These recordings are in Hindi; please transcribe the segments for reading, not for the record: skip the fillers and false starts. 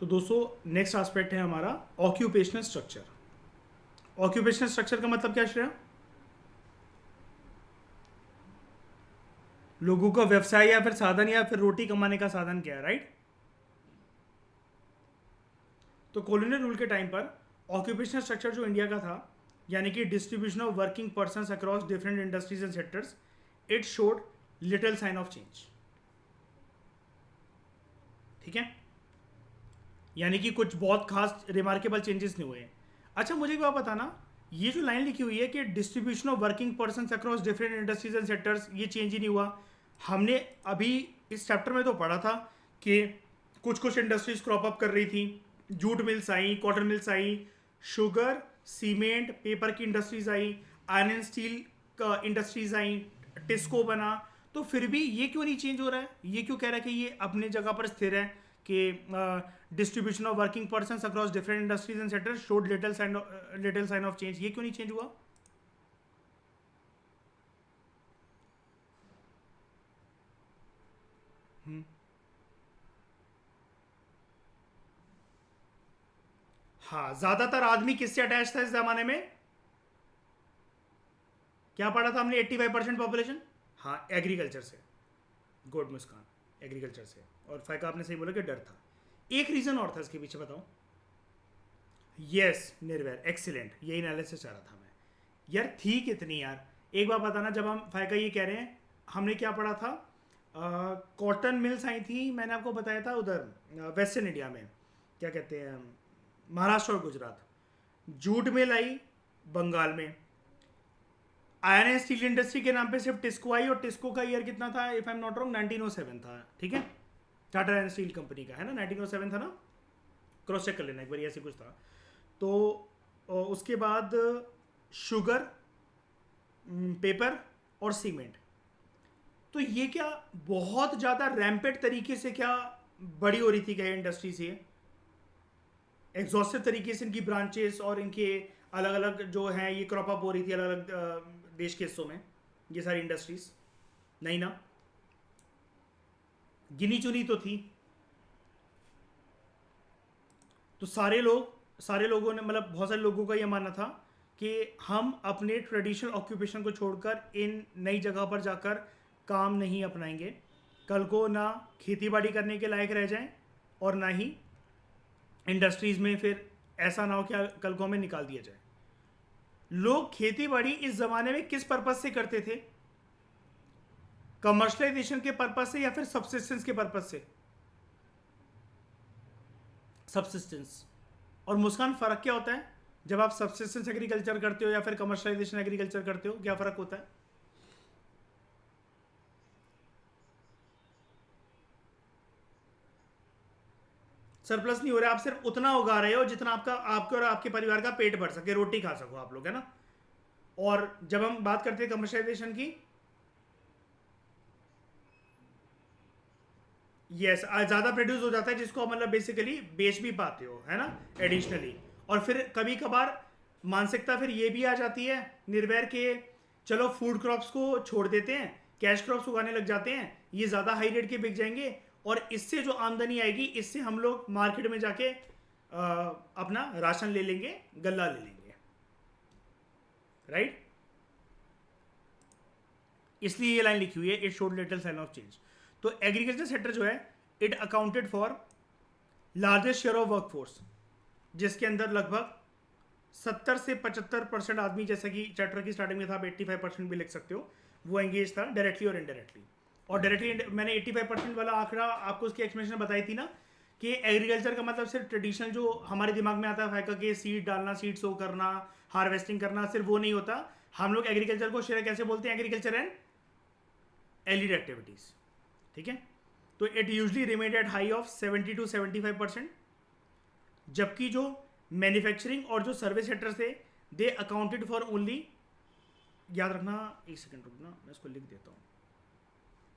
तो दोस्तों नेक्स्ट एस्पेक्ट है हमारा ऑक्यूपेशनल स्ट्रक्चर। ऑक्यूपेशनल स्ट्रक्चर का मतलब क्या श्रेया? लोगों का व्यवसाय या फिर साधन या फिर रोटी कमाने का साधन क्या है, राइट? तो कॉलोनियल रूल के टाइम पर ऑक्यूपेशनल स्ट्रक्चर जो इंडिया का था, यानी कि distribution of working persons across different industries and sectors, it showed little sign of change. ठीक है, यानी कि कुछ बहुत खास रिमार्केबल चेंजेस नहीं हुए। अच्छा, मुझे एक बात बताना, ये जो लाइन लिखी हुई है कि distribution of working persons across different industries and sectors, ये चेंज ही नहीं हुआ। हमने अभी इस चैप्टर में तो पढ़ा था कि कुछ कुछ इंडस्ट्रीज क्रॉप अप कर रही थी, जूट मिल्स आई, कॉटन मिल्स आई, शुगर, सीमेंट, पेपर की industries I, iron and steel का इंडस्ट्रीज आई, टिस्को बना। तो फिर भी ये क्यों नहीं चेंज हो रहा है? ये क्यों कह रहा है कि ये अपने जगह पर स्थिर है कि distribution of working persons across different industries and sectors showed little sign of change? ये क्यों नहीं चेंज हुआ? हाँ, ज्यादातर आदमी किससे अटैच था इस जमाने में? क्या पढ़ा था हमने? 85% पॉपुलेशन। हाँ, एग्रीकल्चर से। गुड मुस्कान, एग्रीकल्चर से। और फायका आपने सही बोला कि डर था। एक रीजन और था इसके पीछे, बताओ। यस निर्वैर, एक्सीलेंट, यही एनालिसिस चाह रहा था मैं। यार थी कितनी यार, एक बार बताना। जब हम फायका ये कह रहे हैं, हमने क्या पढ़ा था? कॉटन मिल्स आई थी, मैंने आपको बताया था उधर वेस्टर्न इंडिया में, क्या कहते हैं, महाराष्ट्र और गुजरात। जूट मिल आई बंगाल में। आयरन एंड स्टील इंडस्ट्री के नाम पे सिर्फ टिस्को आई, और टिस्को का ईयर कितना था? If I am not wrong 1907 था। ठीक है, टाटा एंड स्टील कंपनी का है ना, 1907 था ना? क्रॉस चेक कर लेना एक बार, ऐसे कुछ था। तो उसके बाद शुगर, पेपर और सीमेंट। तो ये क्या बहुत ज़्यादा रैम्पेट तरीके से क्या बड़ी हो रही थी क्या इंडस्ट्री से? एग्जॉस्टिव तरीके से इनकी ब्रांचेस और इनके अलग अलग जो हैं ये क्रॉप अप हो रही थी अलग अलग देश के हिस्सों में, ये सारी इंडस्ट्रीज? नहीं ना, गिनी चुनी तो थी। तो सारे लोगों ने, मतलब बहुत सारे लोगों का ये मानना था कि हम अपने ट्रेडिशनल ऑक्यूपेशन को छोड़कर इन नई जगह पर जाकर काम नहीं अपनाएंगे, कल को ना खेती बाड़ी करने के लायक रह जाएं और ना ही इंडस्ट्रीज में फिर ऐसा ना हो कि कल को हमें निकाल दिया जाए। लोग खेती बाड़ी इस जमाने में किस पर्पज से करते थे? कमर्शलाइजेशन के पर्पज से या फिर सब्सिस्टेंस के पर्पज से? सब्सिस्टेंस। और मुस्कान, फर्क क्या होता है जब आप सब्सिस्टेंस एग्रीकल्चर करते हो या फिर कमर्शलाइजेशन एग्रीकल्चर करते हो? क्या फर्क होता है? सरप्लस नहीं हो रहा, आप सिर्फ उतना उगा रहे हो जितना आपका, आपके और आपके परिवार का पेट भर सके, रोटी खा सको आप लोग, है ना? और जब हम बात करते हैं कमर्शलाइजेशन की, यस, ज़्यादा प्रोड्यूस हो जाता है जिसको मतलब बेसिकली बेच भी पाते हो, है ना, एडिशनली। और फिर कभी कभार मानसिकता फिर ये भी आ जाती है निर्वैर के, चलो फूड क्रॉप्स को छोड़ देते हैं, कैश क्रॉप्स उगाने लग जाते हैं, ये ज़्यादा हाई रेट के बिक जाएंगे, और इससे जो आमदनी आएगी इससे हम लोग मार्केट में जाके अपना राशन ले लेंगे, गल्ला ले लेंगे, राइट? इसलिए ये लाइन लिखी हुई है, it showed little sign of change. तो एग्रीकल्चर सेक्टर जो है, it accounted for largest share of workforce, जिसके अंदर लगभग 70 से 75% आदमी, जैसा कि चैप्टर की स्टार्टिंग में था, आप 85% भी लिख सकते हो, वो एंगेज था डायरेक्टली और इनडायरेक्टली। और डायरेक्टली मैंने 85% वाला आंकड़ा आपको उसकी एक्सप्लेनेशन बताई थी ना, कि एग्रीकल्चर का मतलब सिर्फ ट्रेडिशनल जो हमारे दिमाग में आता है फायका के, सीड डालना, सीड सो करना, हार्वेस्टिंग करना, सिर्फ वो नहीं होता। हम लोग एग्रीकल्चर को शेयर कैसे बोलते हैं? Agriculture and allied activities. ठीक है, तो it usually remained at high of 70 to 75%, जबकि जो मैन्युफैक्चरिंग और जो सर्विस सेक्टर थे, दे अकाउंटेड फॉर ओनली, याद रखना, एक सेकंड रुकना, मैं इसको लिख देता हूँ,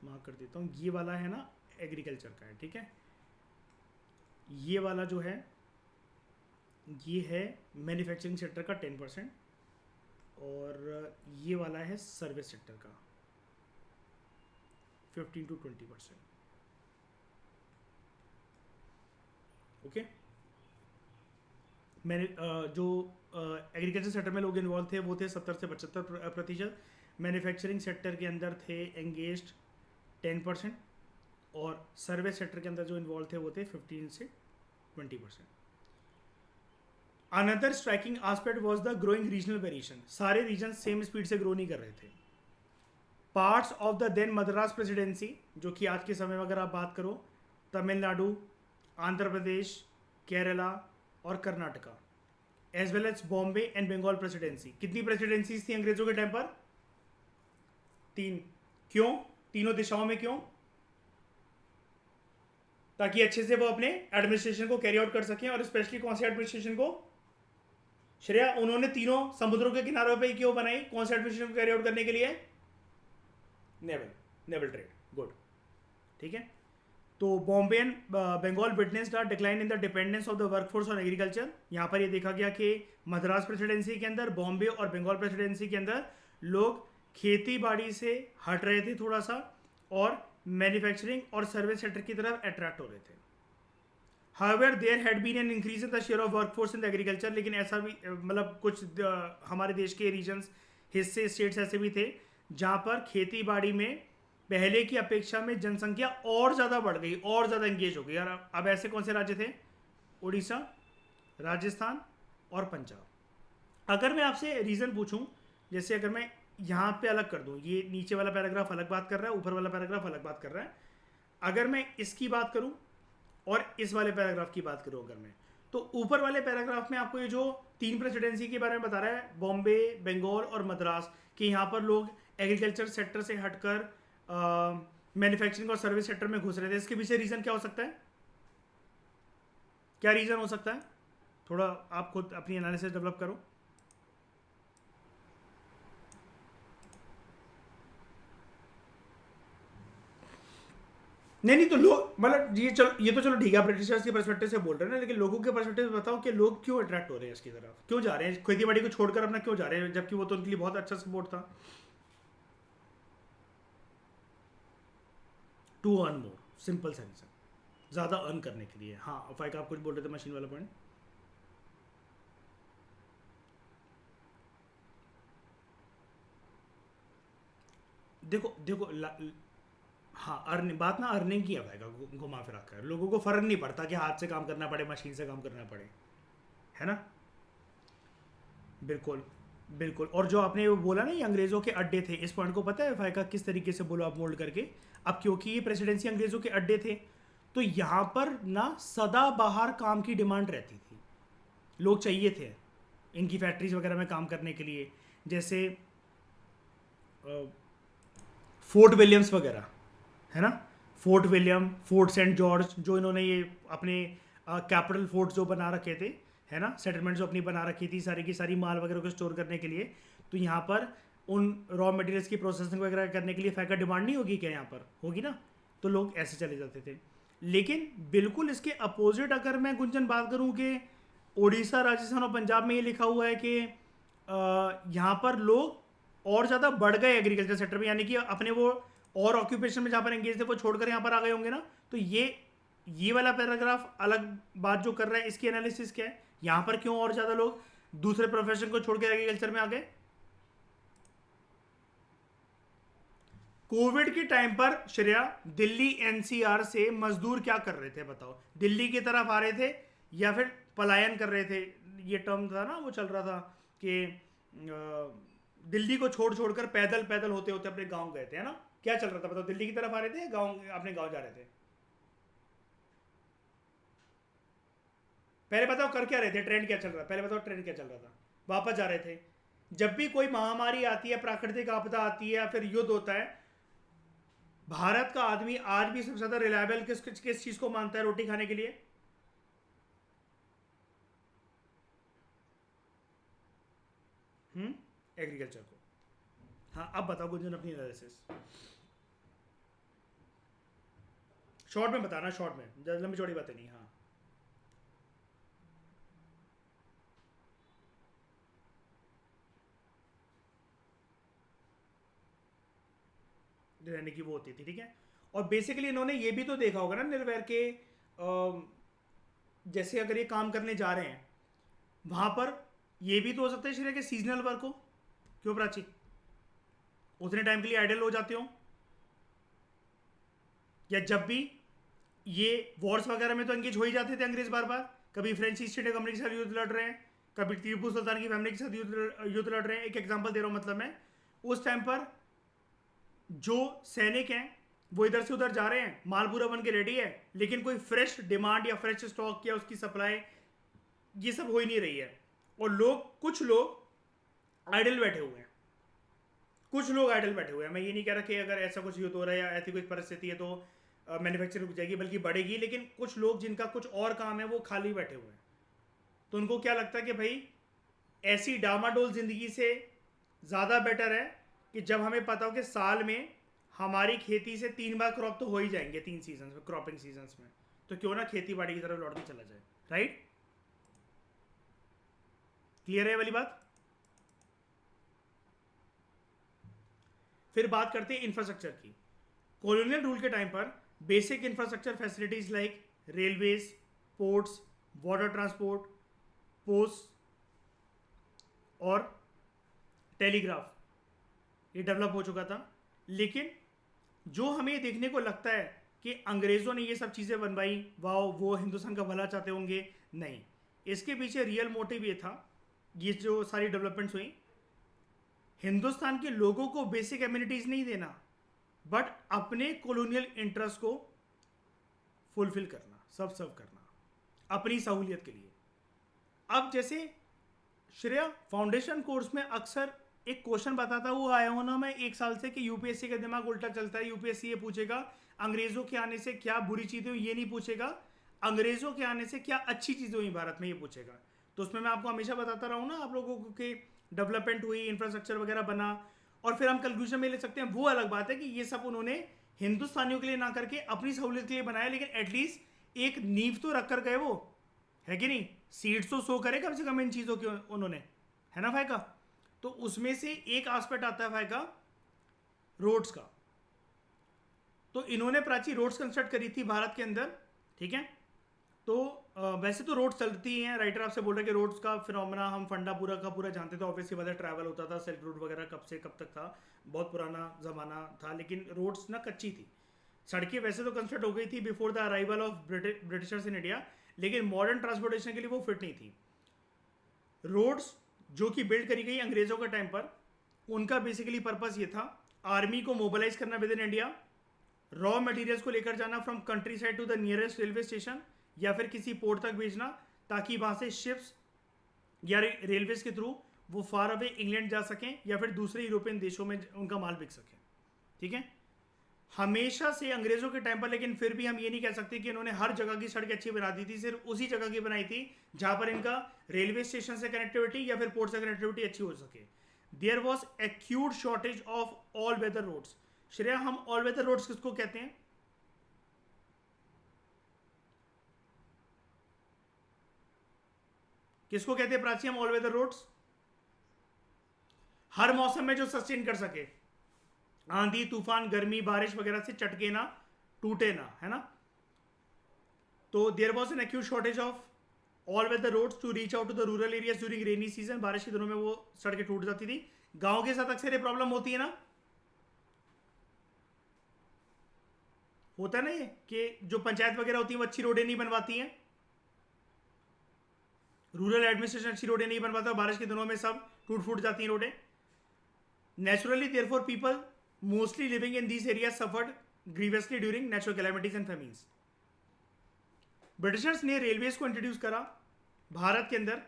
मार्क कर देता हूँ, ये वाला है ना एग्रीकल्चर का है, ठीक है? ये वाला जो है ये है मैन्युफैक्चरिंग सेक्टर का 10%, और ये वाला है सर्विस सेक्टर का 15 to 20%। ओके। मैंने जो एग्रीकल्चर सेक्टर में लोग इन्वॉल्व थे वो थे 70 से 75%। मैन्युफैक्चरिंग सेक्टर के अंदर थे एंगेज्ड 10%, और सर्विस सेक्टर के अंदर जो इन्वॉल्व थे वो थे 15 से 20%। Another striking aspect was the growing regional variation. सारे रीजन सेम स्पीड से ग्रो नहीं कर रहे थे। Parts of the then Madras presidency, जो कि आज के समय में अगर आप बात करो, तमिलनाडु, आंध्र प्रदेश, केरला और Karnataka, as well as Bombay and Bengal presidency. कितनी प्रेसिडेंसीज थी अंग्रेजों के टाइम पर? 3। क्यों? तीनों दिशाओं में क्यों? ताकि अच्छे से वो अपने एडमिनिस्ट्रेशन को कैरी आउट कर सकें। और स्पेशली कौन से एडमिनिस्ट्रेशन को? श्रेया, उन्होंने तीनों समुद्रों के किनारों पे क्यों बनाई? कौन से एडमिनिस्ट्रेशन को कैरी आउट करने के लिए? Naval trade. गुड, ठीक है। तो Bombay and Bengal witnessed a decline in the dependence of the workforce on agriculture. यहाँ पर ये देखा गया कि मद्रास प्रेसिडेंसी के अंदर, बॉम्बे और बंगाल प्रेसिडेंसी के अंदर लोग खेती बाड़ी से हट रहे थे थोड़ा सा, और मैन्युफैक्चरिंग और सर्विस सेक्टर की तरफ अट्रैक्ट हो रहे थे। However, there had been an increase in the share of workforce in the agriculture। लेकिन ऐसा भी मतलब कुछ हमारे देश के रीजन्स, हिस्से, स्टेट्स ऐसे भी थे जहाँ पर खेती बाड़ी में पहले की अपेक्षा में जनसंख्या और ज़्यादा बढ़ गई, और ज़्यादा एंगेज हो गई। और अब ऐसे कौन से राज्य थे? उड़ीसा, राजस्थान और पंजाब। अगर मैं आपसे रीज़न पूछूं, जैसे अगर मैं यहाँ पे अलग कर दूँ, ये नीचे वाला पैराग्राफ अलग बात कर रहा है, ऊपर वाला पैराग्राफ अलग बात कर रहा है। अगर मैं इसकी बात करूँ और इस वाले पैराग्राफ की बात करूँ अगर मैं, तो ऊपर वाले पैराग्राफ में आपको ये जो 3 प्रेसिडेंसी के बारे में बता रहा है, बॉम्बे, बंगाल और मद्रास, कि यहाँ पर लोग एग्रीकल्चर सेक्टर से हटकर मैन्युफैक्चरिंग और सर्विस सेक्टर में घुस रहे थे। इसके पीछे रीज़न क्या हो सकता है? क्या रीज़न हो सकता है? थोड़ा आप खुद अपनी एनालिसिस डेवलप करो। नहीं तो लोग, मतलब ये तो चलो ठीक है, ब्रिटिशर्स के पर्सपेक्टिव से बोल रहे हैं ना, लेकिन लोगों के पर्सपेक्टिव से बताओ कि लोग क्यों अट्रैक्ट हो रहे हैं इसकी तरफ, क्यों जा रहे हैं खेती बाड़ी को छोड़कर अपना, क्यों जा रहे हैं, जबकि वो तो उनके लिए बहुत अच्छा सपोर्ट था। टू अर्न मोर, सिंपल सा रीजन, ज़्यादा अर्न करने के लिए। हाँ फाइक, आप कुछ बोल रहे थे मशीन वाला पॉइंट। देखो देखो हाँ, अर्निंग, बात ना अर्निंग की है, घुमा फिरा कर लोगों को फर्क नहीं पड़ता कि हाथ से काम करना पड़े, मशीन से काम करना पड़े, है ना। बिल्कुल बिल्कुल। और जो आपने वो बोला ना ये अंग्रेज़ों के अड्डे थे, इस पॉइंट को पता है फायका किस तरीके से बोलो आप मोल्ड करके? अब क्योंकि ये प्रेसिडेंसी अंग्रेज़ों के अड्डे थे, तो यहाँ पर ना सदा बाहर काम की डिमांड रहती थी, लोग चाहिए थे इनकी फैक्ट्रीज वगैरह में काम करने के लिए। जैसे फोर्ट विलियम्स वगैरह, है ना, Fort William, Fort Saint George, जो इन्होंने ये अपने कैपिटल फोर्ट जो बना रखे थे, है ना, सेटलमेंट जो अपनी बना रखी थी सारी की सारी माल वगैरह को स्टोर करने के लिए, तो यहाँ पर उन रॉ मटेरियल्स की प्रोसेसिंग वगैरह करने के लिए फैका डिमांड नहीं होगी क्या? यहाँ पर होगी ना, तो लोग ऐसे चले जाते थे। लेकिन बिल्कुल इसके अपोजिट अगर मैं गुंजन बात करूँ कि उड़ीसा, राजस्थान और पंजाब में ये लिखा हुआ है कि यहाँ पर लोग और ज़्यादा बढ़ गए एग्रीकल्चर सेक्टर में, यानी कि अपने वो और ऑक्यूपेशन में जहाँ पर एंगेज थे वो छोड़कर यहाँ पर आ गए होंगे ना। तो ये वाला पैराग्राफ अलग बात जो कर रहा है, इसकी एनालिसिस क्या है, यहाँ पर क्यों और ज़्यादा लोग दूसरे प्रोफेशन को छोड़कर एग्रीकल्चर में आ गए? कोविड के टाइम पर श्रेया, दिल्ली एनसीआर से मजदूर क्या कर रहे थे बताओ? दिल्ली की तरफ आ रहे थे या फिर पलायन कर रहे थे? ये टर्म था ना, वो चल रहा था कि दिल्ली को छोड़कर पैदल पैदल होते होते अपने गांव गए थे, है ना। क्या चल रहा था बताओ? दिल्ली की तरफ आ रहे थे, गांव, अपने गांव जा रहे थे? पहले बताओ कर क्या रहे थे, ट्रेंड क्या चल रहा था, पहले बताओ ट्रेंड क्या चल रहा था? वापस जा रहे थे। जब भी कोई महामारी आती है, प्राकृतिक आपदा आती है या फिर युद्ध होता है, भारत का आदमी आज भी सबसे ज्यादा रिलायबल किस चीज को मानता है रोटी खाने के लिए? एग्रीकल्चर को। हाँ अब बताओ गुंजन अपनी एनालिसिस शॉर्ट में बताना, शॉर्ट में, ज्यादा लंबी चौड़ी बातें नहीं। हाँ रहने की वो होती थी, ठीक है। और बेसिकली इन्होंने ये भी तो देखा होगा ना निर्वैर के जैसे अगर ये काम करने जा रहे हैं वहाँ पर ये भी तो हो सकता है श्रेया कि सीजनल वर्क हो। क्यों प्राची? उतने टाइम के लिए आइडल हो जाते हो, या जब भी ये वॉर्स वगैरह में तो एंगेज हो ही जाते थे अंग्रेज बार बार। कभी फ्रेंच ईस्ट इंडिया कंपनी के साथ युद्ध लड़ रहे हैं, कभी टीपू सुल्तान की फैमिली के साथ युद्ध लड़ रहे हैं। एक एग्जांपल दे रहा हूँ, मतलब मैं उस टाइम पर जो सैनिक हैं वो इधर से उधर जा रहे हैं, माल पूरा बन के रेडी है, लेकिन कोई फ्रेश डिमांड या फ्रेश स्टॉक या उसकी सप्लाई ये सब हो ही नहीं रही है। और कुछ लोग आइडल बैठे हुए हैं, कुछ लोग आइडल बैठे हुए हैं। मैं ये नहीं कह रहा कि अगर ऐसा कुछ युद्ध हो रहा है या ऐसी कोई परिस्थिति है तो मैन्युफैक्चरिंग रुक जाएगी, बल्कि बढ़ेगी। लेकिन कुछ लोग जिनका कुछ और काम है वो खाली बैठे हुए हैं, तो उनको क्या लगता है कि भाई ऐसी डामाडोल जिंदगी से ज़्यादा बेटर है कि जब हमें पता हो कि साल में हमारी खेती से 3 बार क्रॉप तो हो ही जाएंगे, 3 सीजन में, क्रॉपिंग सीजन्स में, तो क्यों ना खेती बाड़ी की तरफ लौट के चला जाए। राइट? क्लियर है वाली बात? फिर बात करते हैं इंफ्रास्ट्रक्चर की। कॉलोनियल रूल के टाइम पर basic infrastructure facilities like railways, ports, water transport, post और टेलीग्राफ ये डेवलप हो चुका था। लेकिन जो हमें देखने को लगता है कि अंग्रेज़ों ने ये सब चीज़ें बनवाई, वाह वो हिंदुस्तान का भला चाहते होंगे, नहीं। इसके पीछे रियल मोटिव ये था, ये जो सारी डेवलपमेंट्स हुई, हिंदुस्तान के लोगों को बेसिक एम्यूनिटीज़ नहीं देना, बट अपने कॉलोनियल इंटरेस्ट को फुलफिल करना, सर्व करना अपनी सहूलियत के लिए। अब जैसे श्रेया फाउंडेशन कोर्स में अक्सर एक क्वेश्चन बताता हुआ आया हूं ना मैं 1 साल से कि यूपीएससी का दिमाग उल्टा चलता है। यूपीएससी ये पूछेगा अंग्रेजों के आने से क्या बुरी चीजें हुई, ये नहीं पूछेगा अंग्रेजों के आने से क्या अच्छी चीजें हुई भारत में, ये पूछेगा। तो उसमें मैं आपको हमेशा बताता रहा हूं ना आप लोगों को कि डेवलपमेंट हुई, इंफ्रास्ट्रक्चर वगैरह बना, और फिर हम कंक्लूजन में ले सकते हैं। वो अलग बात है कि ये सब उन्होंने हिंदुस्तानियों के लिए ना करके अपनी सहूलियत के लिए बनाया, लेकिन एटलीस्ट एक नींव तो रख कर गए वो, है कि नहीं? सीड्स तो सो करे कम से कम इन चीज़ों के उन्होंने, है ना फायका? तो उसमें से एक एस्पेक्ट आता है फायका रोड्स का। तो इन्होंने प्राची रोड्स कंस्ट्रक्ट करी थी भारत के अंदर, ठीक है? तो वैसे तो रोड्स चलती हैं, राइटर आपसे बोल रहे हैं कि रोड्स का फिनोमेना हम फंडा पूरा का पूरा जानते थे, ऑब्वियसली वजह ट्रैवल होता था, सिल्क रूट वगैरह कब से कब तक था, बहुत पुराना ज़माना था। लेकिन रोड्स ना कच्ची थी, सड़कें वैसे तो कंस्ट्रक्ट हो गई थी before the arrival of Britishers in India, लेकिन मॉडर्न ट्रांसपोर्टेशन के लिए वो फिट नहीं थी। रोड्स जो कि बिल्ड करी गई अंग्रेजों के टाइम पर, उनका बेसिकली पर्पस ये था आर्मी को मोबिलाइज करना within India, raw materials को लेकर जाना from countryside to the nearest railway station या फिर किसी पोर्ट तक भेजना, ताकि वहाँ से शिप्स या रेलवेज के थ्रू वो फार अवे इंग्लैंड जा सकें या फिर दूसरे यूरोपियन देशों में उनका माल बिक सके। ठीक है? हमेशा से अंग्रेजों के टाइम पर, लेकिन फिर भी हम ये नहीं कह सकते कि इन्होंने हर जगह की सड़क अच्छी बना दी थी, सिर्फ उसी जगह की बनाई थी जहां पर इनका रेलवे स्टेशन से कनेक्टिविटी या फिर पोर्ट से कनेक्टिविटी अच्छी हो सके। There was acute shortage of all weather roads. Shreya, हम ऑल वेदर रोड्स किसको कहते हैं? किसको कहते हैं प्राची हम ऑल वेदर रोड्स? हर मौसम में जो सस्टेन कर सके, आंधी तूफान गर्मी बारिश वगैरह से चटके ना, टूटे ना, है ना? तो there was an acute shortage of all weather roads to reach out to the rural areas during rainy season. बारिश के दिनों में वो सड़कें टूट जाती थी। गांव के साथ अक्सर ये प्रॉब्लम होती है ना, होता है ना ये कि जो पंचायत वगैरह होती है वो अच्छी रोडें नहीं बनवाती हैं, रूरल एडमिनिस्ट्रेशन अच्छी रोडें नहीं बनवाता, बारिश के दिनों में सब टूट फूट जाती हैं रोडें। Naturally therefore people mostly living in these areas suffered grievously during natural calamities and famines. Britishers ने रेलवेज को इंट्रोड्यूस करा भारत के अंदर,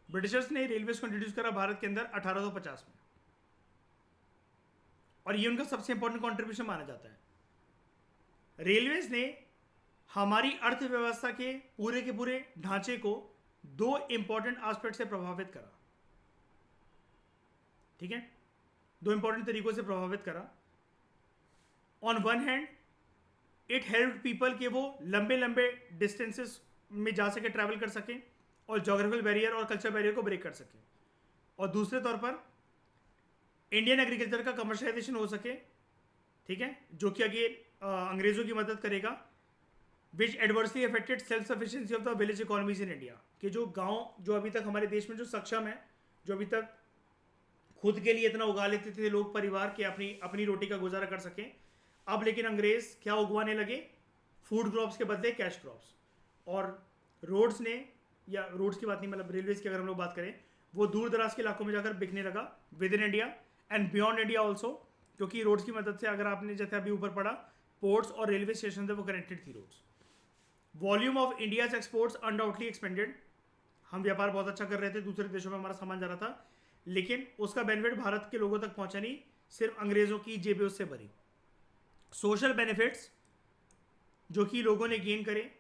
ब्रिटिशर्स ने रेलवेज को इंट्रोड्यूस करा भारत के अंदर 1850 में, और ये उनका सबसे इंपॉर्टेंट कंट्रीब्यूशन माना जाता है। रेलवेज ने हमारी अर्थव्यवस्था के पूरे ढांचे को 2 इंपॉर्टेंट एस्पेक्ट से प्रभावित करा। ठीक है? 2 इंपॉर्टेंट तरीकों से प्रभावित करा। On one hand it help people के वो लंबे लंबे डिस्टेंसेस में जा सके, ट्रैवल कर सकें और जोग्राफिकल बैरियर और कल्चर बैरियर को ब्रेक कर सकें, और दूसरे तौर पर इंडियन एग्रीकल्चर का कमर्शलाइजेशन हो सके। ठीक है, जो कि आगे अंग्रेज़ों की मदद करेगा, which adversely affected self sufficiency of the village economies in India, कि जो गांव जो अभी तक हमारे देश में जो सक्षम है, जो अभी तक खुद के लिए इतना उगा लेते थे लोग परिवार के अपनी अपनी रोटी का गुजारा कर सकें, अब लेकिन अंग्रेज क्या उगवाने लगे, फूड क्रॉप्स के बदले कैश क्रॉप्स। और रोड्स ने, या रोड्स की बात नहीं मतलब रेलवेज की अगर हम लोग बात करें, वो दूर दराज के इलाकों में जाकर बिकने लगा with in India and beyond India also, क्योंकि रोड्स की मदद से अगर आपने जैसे अभी ऊपर पढ़ा पोर्ट्स और रेलवे स्टेशन थे वो कनेक्टेड थी roads. Volume of India's exports undoubtedly expanded, हम व्यापार बहुत अच्छा कर रहे थे, दूसरे देशों में हमारा सामान जा रहा था, लेकिन उसका बेनिफिट भारत के लोगों तक पहुंचा नहीं, सिर्फ अंग्रेजों की जेबें उससे भरी। सोशल बेनिफिट्स जो कि लोगों ने गेन करे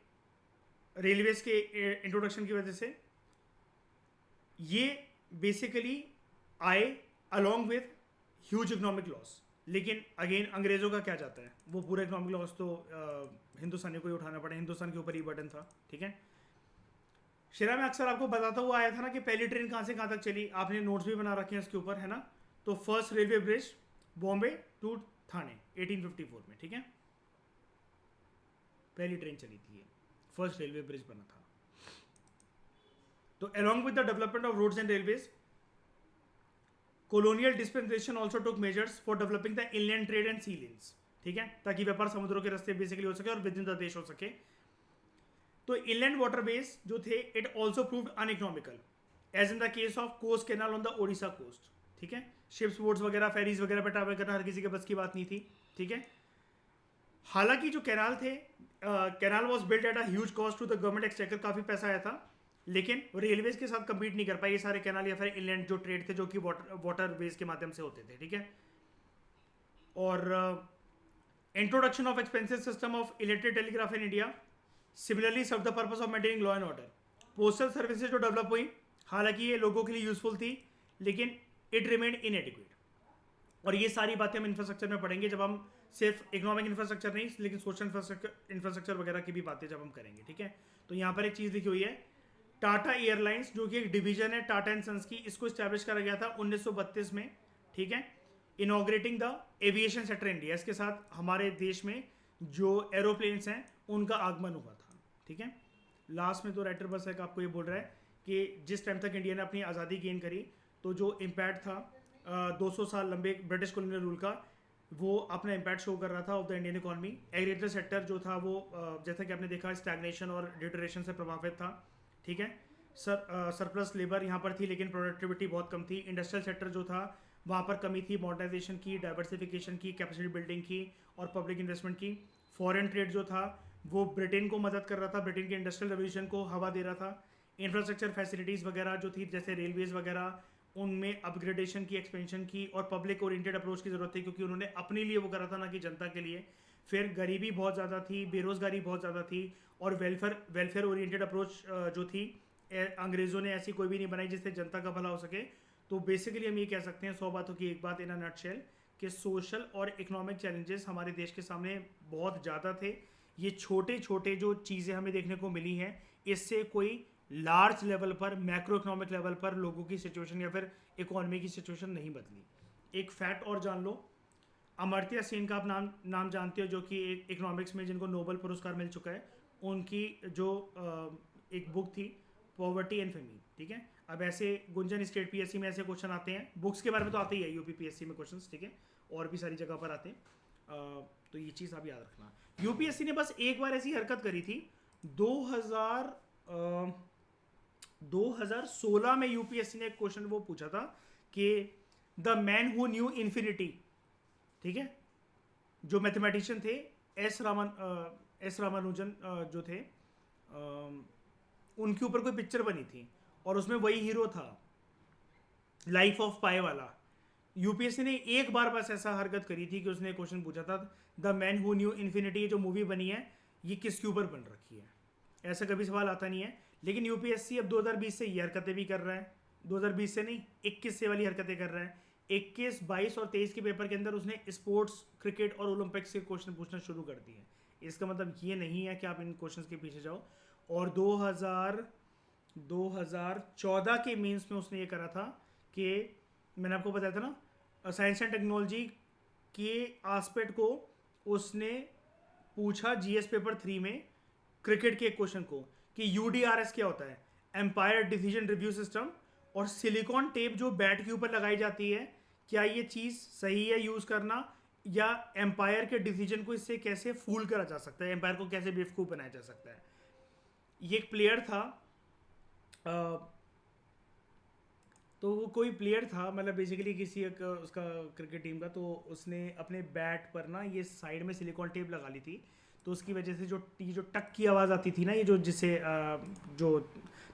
रेलवेज के इंट्रोडक्शन की वजह से, ये बेसिकली आए along with huge economic loss. लेकिन अगेन अंग्रेजों का क्या जाता है, वो पूरा इकोनॉमिक लॉस तो हिंदुस्तानियों को ही उठाना पड़ा, हिंदुस्तान के ऊपर ही बर्डन था। ठीक है, शिरा में अक्सर आपको बताता हुआ आया था ना कि पहली ट्रेन कहाँ से कहाँ तक चली, आपने नोट्स भी बना रखे हैं इसके ऊपर, है ना। तो first railway bridge Bombay to Thane 1854 में, ठीक है, पहली ट्रेन चली थी, ये फर्स्ट रेलवे ब्रिज बना था। तो along with the development of roads and railways, colonial dispensation also took measures for developing the inland trade and sea lanes, ठीक है, ताकि व्यापार समुद्रों के रास्ते बेसिकली हो सके और विद इन द देश हो सके। तो इनलैंड वाटरवेज जो थे it also proved uneconomical, as in the case of coast canal on the Odisha coast, ठीक है, शिप्स बोट्स वगैरह फेरीज वगैरह पर ट्रैवल करना हर किसी के बस की बात नहीं थी, ठीक है। हालांकि जो कैनाल थे, canal was built at a huge cost to the government exchequer, काफ़ी पैसा आया था, लेकिन रेलवेज के साथ कम्पीट नहीं कर पाए ये सारे कैनाल या फिर इनलैंड जो ट्रेड थे जो कि वाटरवेज के माध्यम से होते थे, ठीक है। और introduction of expensive system of electric telegraph in India similarly serve the purpose of maintaining law and order. Postal services जो डेवलप हुई, हालांकि ये लोगों के लिए यूजफुल थी, लेकिन इट रिमेन्ड इनएडिक्वेट। और ये सारी बातें हम इंफ्रास्ट्रक्चर में पढ़ेंगे जब हम सिर्फ इकोनॉमिक इंफ्रास्ट्रक्चर नहीं लेकिन सोशल इंफ्रास्ट्रक्चर वगैरह की भी बातें जब हम करेंगे, ठीक है। तो यहाँ पर एक चीज़ लिखी हुई है, टाटा एयरलाइंस जो कि एक डिवीजन है टाटा एंड सन्स की, इसको स्टैब्लिश करा गया था 1932 में, ठीक है, inaugurating the aviation sector India. इसके साथ हमारे देश में जो एरोप्लेन्स हैं उनका आगमन हुआ था, ठीक है। लास्ट में तो राइटर बस एक आपको ये बोल रहा है कि जिस टाइम तक इंडिया ने अपनी आज़ादी गेन करी तो जो इम्पैक्ट था 200 साल लंबे ब्रिटिश कॉलोनियल रूल का, वो अपना इम्पैक्ट शो कर रहा था of the Indian economy. Agriculture sector जो था वो जैसा कि आपने देखा स्टैग्नेशन और डिटरेशन से प्रभावित था, ठीक है। सरप्लस लेबर यहाँ पर थी लेकिन प्रोडक्टिविटी बहुत कम थी। इंडस्ट्रियल सेक्टर जो था वहाँ पर कमी थी मॉडर्नाइजेशन की, डाइवर्सिफिकेशन की, कैपेसिटी बिल्डिंग की और पब्लिक इन्वेस्टमेंट की। फॉरेन ट्रेड जो था वो ब्रिटेन को मदद कर रहा था, ब्रिटेन के इंडस्ट्रियल रेवोल्यूशन को हवा दे रहा था। इंफ्रास्ट्रक्चर फैसिलिटीज़ वगैरह जो थी जैसे रेलवेज़ वगैरह, उनमें अपग्रेडेशन की, एक्सपेंशन की और पब्लिक ओरिएंटेड अप्रोच की ज़रूरत थी, क्योंकि उन्होंने अपने लिए वो करा था ना कि जनता के लिए। फिर गरीबी बहुत ज़्यादा थी, बेरोज़गारी बहुत ज़्यादा थी और वेलफेयर ओरिएंटेड अप्रोच जो थी अंग्रेज़ों ने ऐसी कोई भी नहीं बनाई जिससे जनता का भला हो सके। तो बेसिकली हम ये कह सकते हैं 100 बातों की एक बात इन अ नटशेल कि सोशल और इकोनॉमिक चैलेंजेस हमारे देश के सामने बहुत ज़्यादा थे। ये छोटे छोटे जो चीज़ें हमें देखने को मिली हैं, इससे कोई लार्ज लेवल पर, मैक्रो इकोनॉमिक लेवल पर लोगों की सिचुएशन या फिर इकोनॉमी की सिचुएशन नहीं बदली। एक फैक्ट और जान लो, अमर्त्य सेन का आप नाम जानते हो, जो कि एक इकोनॉमिक्स में जिनको नोबेल पुरस्कार मिल चुका है। उनकी जो एक बुक थी पॉवर्टी एंड फेमिन, ठीक है। अब ऐसे गुंजन स्टेट पीएससी में ऐसे क्वेश्चन आते हैं, बुक्स के बारे में तो आते ही है यूपी पीएससी में क्वेश्चंस, ठीक है, और भी सारी जगह पर आते हैं। तो ये चीज़ आप याद रखना। यूपीएससी ने बस एक बार ऐसी हरकत करी थी 2016 में। यूपीएससी ने एक क्वेश्चन वो पूछा था कि the man who knew infinity, ठीक है, जो मैथमेटिशियन थे एस रामानुजन जो थे, उनके ऊपर कोई पिक्चर बनी थी और उसमें वही हीरो था, लाइफ ऑफ पाई वाला। यूपीएससी ने एक बार बस ऐसा हरकत करी थी कि उसने क्वेश्चन पूछा था the man who knew infinity जो मूवी बनी है ये किसके ऊपर बन रखी है। ऐसा कभी सवाल आता नहीं है, लेकिन यूपीएससी अब 2020 से ये हरकतें भी कर रहा है, 2020 से नहीं 21 से वाली हरकतें कर रहा है। 21, 22 और 23 के पेपर के अंदर उसने स्पोर्ट्स, क्रिकेट और ओलंपिक्स के क्वेश्चन पूछना शुरू कर दिए। इसका मतलब ये नहीं है कि आप इन क्वेश्चंस के पीछे जाओ। और 2014 के मेंस में उसने ये करा था कि मैंने आपको बताया था ना, साइंस एंड टेक्नोलॉजी के आस्पेक्ट को उसने पूछा जीएस पेपर 3 में क्रिकेट के एक क्वेश्चन को कि यूडीआरएस क्या होता है, एम्पायर डिसीजन रिव्यू सिस्टम, और सिलिकॉन टेप जो बैट के ऊपर लगाई जाती है, क्या ये चीज़ सही है यूज़ करना, या एम्पायर के डिसीजन को इससे कैसे फूल करा जा सकता है, एम्पायर को कैसे बेवकूफ़ बनाया जा सकता है। ये एक प्लेयर था, तो वो कोई प्लेयर था, मतलब बेसिकली किसी एक उसका क्रिकेट टीम का, तो उसने अपने बैट पर ना ये साइड में सिलिकॉन टेप लगा ली थी, तो उसकी वजह से जो टक की आवाज़ आती थी ना, ये जो जिससे जो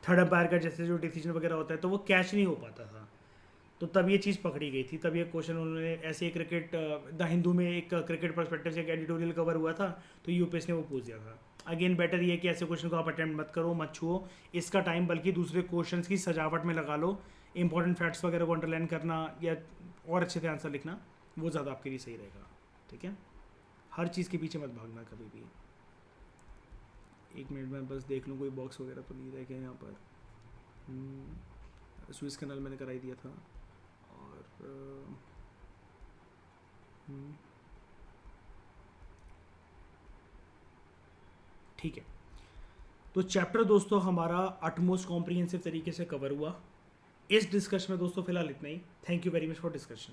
थर्ड एम्पायर का जैसे जो डिसीजन वगैरह होता है, तो वो कैच नहीं हो पाता था। तो तब ये चीज़ पकड़ी गई थी, तब ये क्वेश्चन उन्होंने ऐसे क्रिकेट द हिंदू में एक क्रिकेट पर्सपेक्टिव से एक एडिटोरियल कवर हुआ था, तो यूपीएस ने वो पूछ दिया था। अगेन बेटर ये कि ऐसे क्वेश्चन को आप अटेम्प्ट मत करो, मत छुओ इसका टाइम, बल्कि दूसरे क्वेश्चन की सजावट में लगा लो, इंपॉर्टेंट फैक्ट्स वगैरह को अंडरलाइन करना या और अच्छे से आंसर लिखना, वो ज़्यादा आपके लिए सही रहेगा। ठीक है, हर चीज़ के पीछे मत भागना कभी भी। एक मिनट में बस देख लूँ कोई बॉक्स वगैरह तो नहीं रह गया यहाँ पर। स्विस कैनल मैंने कराई दिया था, और ठीक है, तो चैप्टर दोस्तों हमारा अटमोस्ट कॉम्प्रिहेंसिव तरीके से कवर हुआ। इस डिस्कशन में दोस्तों फिलहाल इतना ही। Thank you very much for discussion.